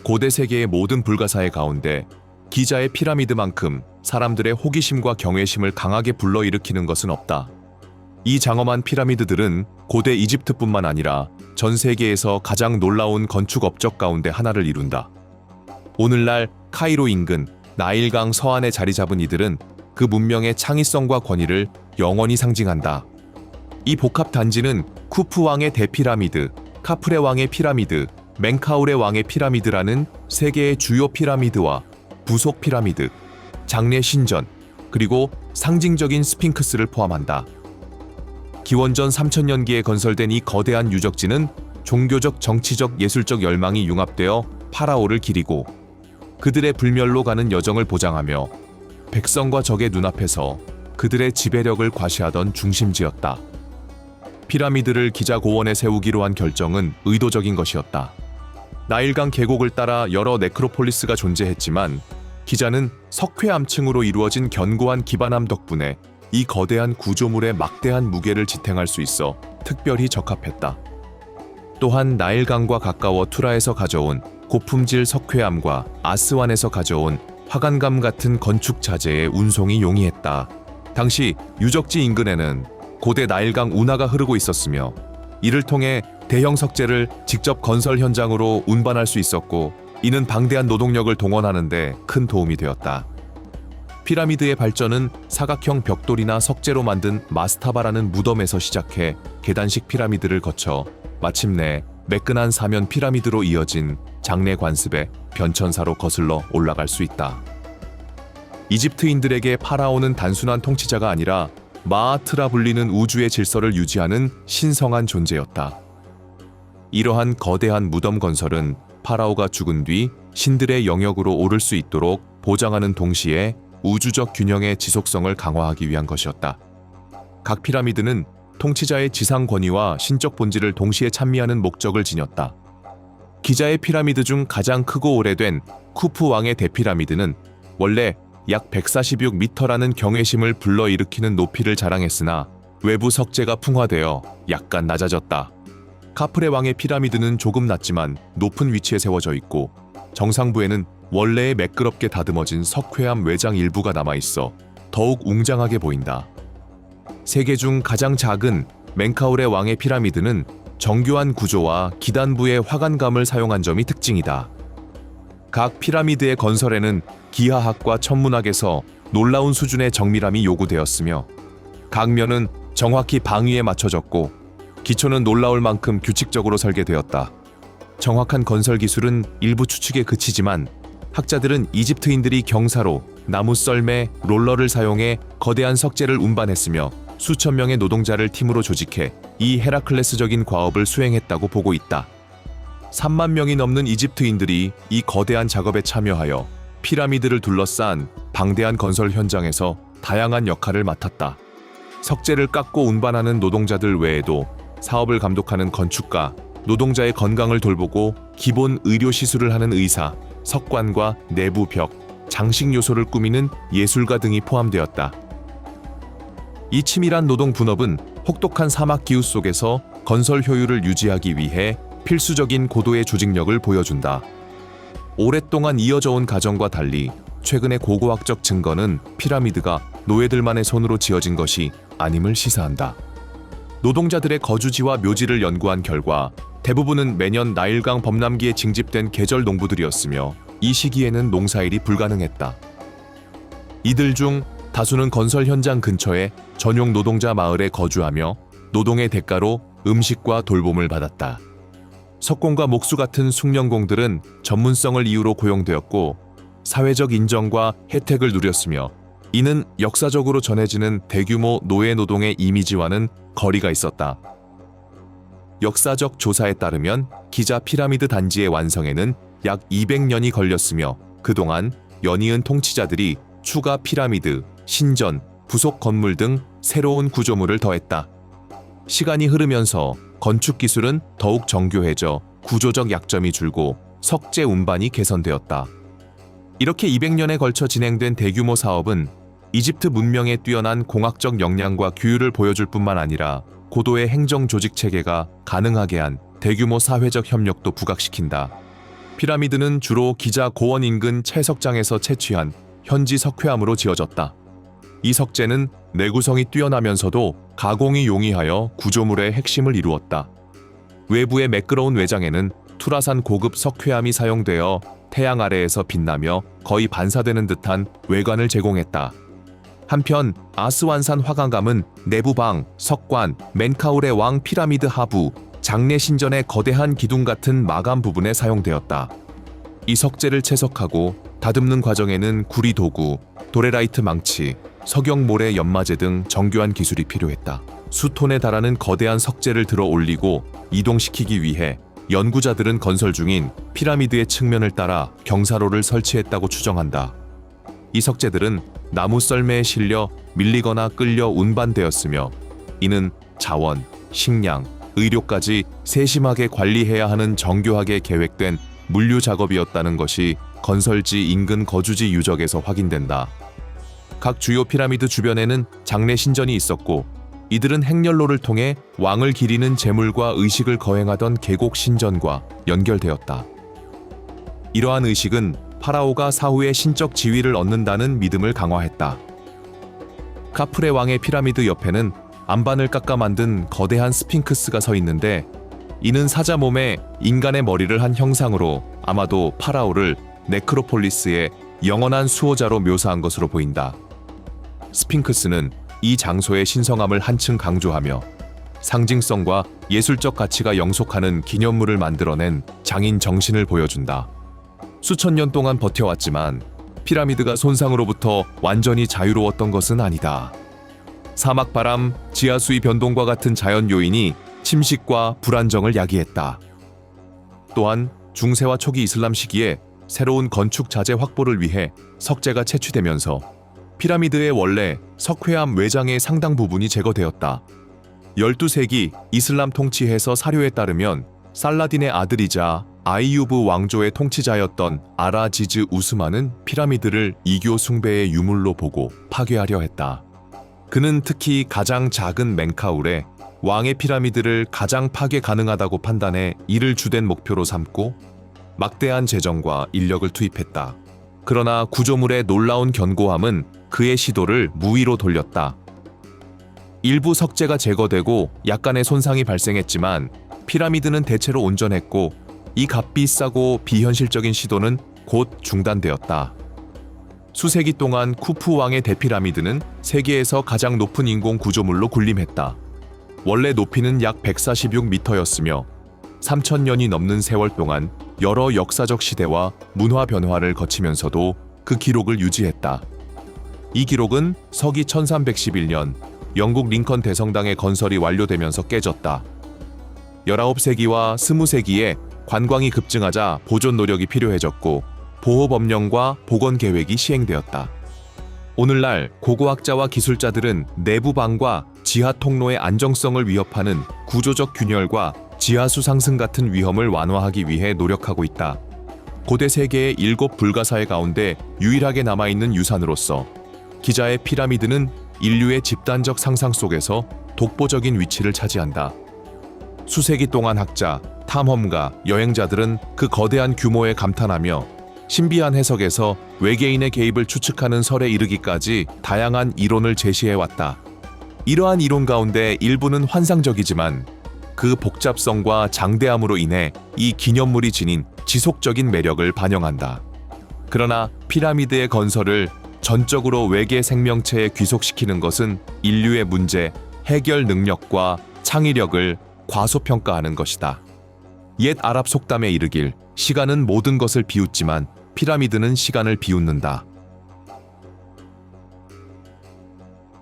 고대 세계의 모든 불가사의 가운데 기자의 피라미드만큼 사람들의 호기심과 경외심을 강하게 불러일으키는 것은 없다. 이 장엄한 피라미드들은 고대 이집트뿐만 아니라 전 세계에서 가장 놀라운 건축 업적 가운데 하나를 이룬다. 오늘날 카이로 인근 나일강 서안에 자리 잡은 이들은 그 문명의 창의성과 권위를 영원히 상징한다. 이 복합 단지는 쿠프 왕의 대피라미드, 카프레 왕의 피라미드, 멘카우레 왕의 피라미드라는 세 개의 주요 피라미드와 부속 피라미드, 장례 신전, 그리고 상징적인 스핑크스를 포함한다. 기원전 3000년기에 건설된 이 거대한 유적지는 종교적, 정치적, 예술적 열망이 융합되어 파라오를 기리고 그들의 불멸로 가는 여정을 보장하며 백성과 적의 눈앞에서 그들의 지배력을 과시하던 중심지였다. 피라미드를 기자 고원에 세우기로 한 결정은 의도적인 것이었다. 나일강 계곡을 따라 여러 네크로폴리스가 존재했지만 기자는 석회암층으로 이루어진 견고한 기반함 덕분에 이 거대한 구조물의 막대한 무게를 지탱할 수 있어 특별히 적합했다. 또한 나일강과 가까워 투라에서 가져온 고품질 석회암과 아스완에서 가져온 화관감 같은 건축 자재의 운송이 용이했다. 당시 유적지 인근에는 고대 나일강 운하가 흐르고 있었으며 이를 통해 대형 석재를 직접 건설 현장으로 운반할 수 있었고 이는 방대한 노동력을 동원하는 데 큰 도움이 되었다. 피라미드의 발전은 사각형 벽돌이나 석재로 만든 마스타바라는 무덤에서 시작해 계단식 피라미드를 거쳐 마침내 매끈한 사면 피라미드로 이어진 장례 관습의 변천사로 거슬러 올라갈 수 있다. 이집트인들에게 파라오는 단순한 통치자가 아니라 마아트라 불리는 우주의 질서를 유지하는 신성한 존재였다. 이러한 거대한 무덤 건설은 파라오가 죽은 뒤 신들의 영역으로 오를 수 있도록 보장하는 동시에 우주적 균형의 지속성을 강화하기 위한 것이었다. 각 피라미드는 통치자의 지상 권위와 신적 본질을 동시에 찬미하는 목적을 지녔다. 기자의 피라미드 중 가장 크고 오래된 쿠프 왕의 대피라미드는 원래 약 146m라는 경외심을 불러일으키는 높이를 자랑했으나 외부 석재가 풍화되어 약간 낮아졌다. 카프레 왕의 피라미드는 조금 낮지만 높은 위치에 세워져 있고 정상부에는 원래의 매끄럽게 다듬어진 석회암 외장 일부가 남아있어 더욱 웅장하게 보인다. 세계 중 가장 작은 멘카우레 왕의 피라미드는 정교한 구조와 기단부의 화관감을 사용한 점이 특징이다. 각 피라미드의 건설에는 기하학과 천문학에서 놀라운 수준의 정밀함이 요구되었으며 각 면은 정확히 방위에 맞춰졌고 기초는 놀라울 만큼 규칙적으로 설계되었다. 정확한 건설 기술은 일부 추측에 그치지만 학자들은 이집트인들이 경사로 나무 썰매, 롤러를 사용해 거대한 석재를 운반했으며 수천 명의 노동자를 팀으로 조직해 이 헤라클레스적인 과업을 수행했다고 보고 있다. 3만 명이 넘는 이집트인들이 이 거대한 작업에 참여하여 피라미드를 둘러싼 방대한 건설 현장에서 다양한 역할을 맡았다. 석재를 깎고 운반하는 노동자들 외에도 사업을 감독하는 건축가, 노동자의 건강을 돌보고 기본 의료 시술을 하는 의사, 석관과 내부 벽, 장식 요소를 꾸미는 예술가 등이 포함되었다. 이 치밀한 노동 분업은 혹독한 사막 기후 속에서 건설 효율을 유지하기 위해 필수적인 고도의 조직력을 보여준다. 오랫동안 이어져 온 과정과 달리 최근의 고고학적 증거는 피라미드가 노예들만의 손으로 지어진 것이 아님을 시사한다. 노동자들의 거주지와 묘지를 연구한 결과 대부분은 매년 나일강 범람기에 징집된 계절 농부들이었으며 이 시기에는 농사일이 불가능했다. 이들 중 다수는 건설 현장 근처의 전용 노동자 마을에 거주하며 노동의 대가로 음식과 돌봄을 받았다. 석공과 목수 같은 숙련공들은 전문성을 이유로 고용되었고 사회적 인정과 혜택을 누렸으며 이는 역사적으로 전해지는 대규모 노예 노동의 이미지와는 거리가 있었다. 역사적 조사에 따르면 기자 피라미드 단지의 완성에는 약 200년이 걸렸으며 그동안 연이은 통치자들이 추가 피라미드, 신전, 부속 건물 등 새로운 구조물을 더했다. 시간이 흐르면서 건축 기술은 더욱 정교해져 구조적 약점이 줄고 석재 운반이 개선되었다. 이렇게 200년에 걸쳐 진행된 대규모 사업은 이집트 문명의 뛰어난 공학적 역량과 규율을 보여줄 뿐만 아니라 고도의 행정 조직 체계가 가능하게 한 대규모 사회적 협력도 부각시킨다. 피라미드는 주로 기자 고원 인근 채석장에서 채취한 현지 석회암으로 지어졌다. 이 석재는 내구성이 뛰어나면서도 가공이 용이하여 구조물의 핵심을 이루었다. 외부의 매끄러운 외장에는 투라산 고급 석회암이 사용되어 태양 아래에서 빛나며 거의 반사되는 듯한 외관을 제공했다. 한편 아스완산 화강감은 내부방, 석관, 멘카울의 왕 피라미드 하부, 장례 신전의 거대한 기둥 같은 마감 부분에 사용되었다. 이 석재를 채석하고 다듬는 과정에는 구리 도구, 도레라이트 망치, 석영 모래 연마제 등 정교한 기술이 필요했다. 수톤에 달하는 거대한 석재를 들어 올리고 이동시키기 위해 연구자들은 건설 중인 피라미드의 측면을 따라 경사로를 설치했다고 추정한다. 이 석재들은 나무 썰매에 실려 밀리거나 끌려 운반되었으며 이는 자원, 식량, 의료까지 세심하게 관리해야 하는 정교하게 계획된 물류 작업이었다는 것이 건설지 인근 거주지 유적에서 확인된다. 각 주요 피라미드 주변에는 장례 신전이 있었고 이들은 행렬로를 통해 왕을 기리는 제물과 의식을 거행하던 계곡 신전과 연결되었다. 이러한 의식은 파라오가 사후에 신적 지위를 얻는다는 믿음을 강화했다. 카프레 왕의 피라미드 옆에는 안반을 깎아 만든 거대한 스핑크스가 서 있는데 이는 사자 몸에 인간의 머리를 한 형상으로 아마도 파라오를 네크로폴리스의 영원한 수호자로 묘사한 것으로 보인다. 스핑크스는 이 장소의 신성함을 한층 강조하며 상징성과 예술적 가치가 영속하는 기념물을 만들어낸 장인 정신을 보여준다. 수천 년 동안 버텨왔지만 피라미드가 손상으로부터 완전히 자유로웠던 것은 아니다. 사막 바람, 지하수의 변동과 같은 자연 요인이 침식과 불안정을 야기했다. 또한 중세와 초기 이슬람 시기에 새로운 건축 자재 확보를 위해 석재가 채취되면서 피라미드의 원래 석회암 외장의 상당 부분이 제거되었다. 12세기 이슬람 통치해서 사료에 따르면 살라딘의 아들이자 아이유브 왕조의 통치자였던 아라지즈 우스만은 피라미드를 이교 숭배의 유물로 보고 파괴하려 했다. 그는 특히 가장 작은 멘카울에 왕의 피라미드를 가장 파괴 가능하다고 판단해 이를 주된 목표로 삼고 막대한 재정과 인력을 투입했다. 그러나 구조물의 놀라운 견고함은 그의 시도를 무위로 돌렸다. 일부 석재가 제거되고 약간의 손상이 발생했지만 피라미드는 대체로 온전했고 이 값비싸고 비현실적인 시도는 곧 중단되었다. 수세기 동안 쿠프 왕의 대피라미드는 세계에서 가장 높은 인공 구조물로 군림했다. 원래 높이는 약 146m였으며 3,000년이 넘는 세월 동안 여러 역사적 시대와 문화 변화를 거치면서도 그 기록을 유지했다. 이 기록은 서기 1311년 영국 링컨 대성당의 건설이 완료되면서 깨졌다. 19세기와 20세기에 관광이 급증하자 보존 노력이 필요해졌고 보호 법령과 복원 계획이 시행되었다. 오늘날 고고학자와 기술자들은 내부방과 지하 통로의 안정성을 위협하는 구조적 균열과 지하수 상승 같은 위험을 완화하기 위해 노력하고 있다. 고대 세계의 7 불가사의 가운데 유일하게 남아있는 유산으로서 기자의 피라미드는 인류의 집단적 상상 속에서 독보적인 위치를 차지한다. 수세기 동안 학자, 탐험가, 여행자들은 그 거대한 규모에 감탄하며 신비한 해석에서 외계인의 개입을 추측하는 설에 이르기까지 다양한 이론을 제시해왔다. 이러한 이론 가운데 일부는 환상적이지만 그 복잡성과 장대함으로 인해 이 기념물이 지닌 지속적인 매력을 반영한다. 그러나 피라미드의 건설을 전적으로 외계 생명체에 귀속시키는 것은 인류의 문제, 해결 능력과 창의력을 과소평가하는 것이다. 옛 아랍 속담에 이르길 시간은 모든 것을 비웃지만 피라미드는 시간을 비웃는다.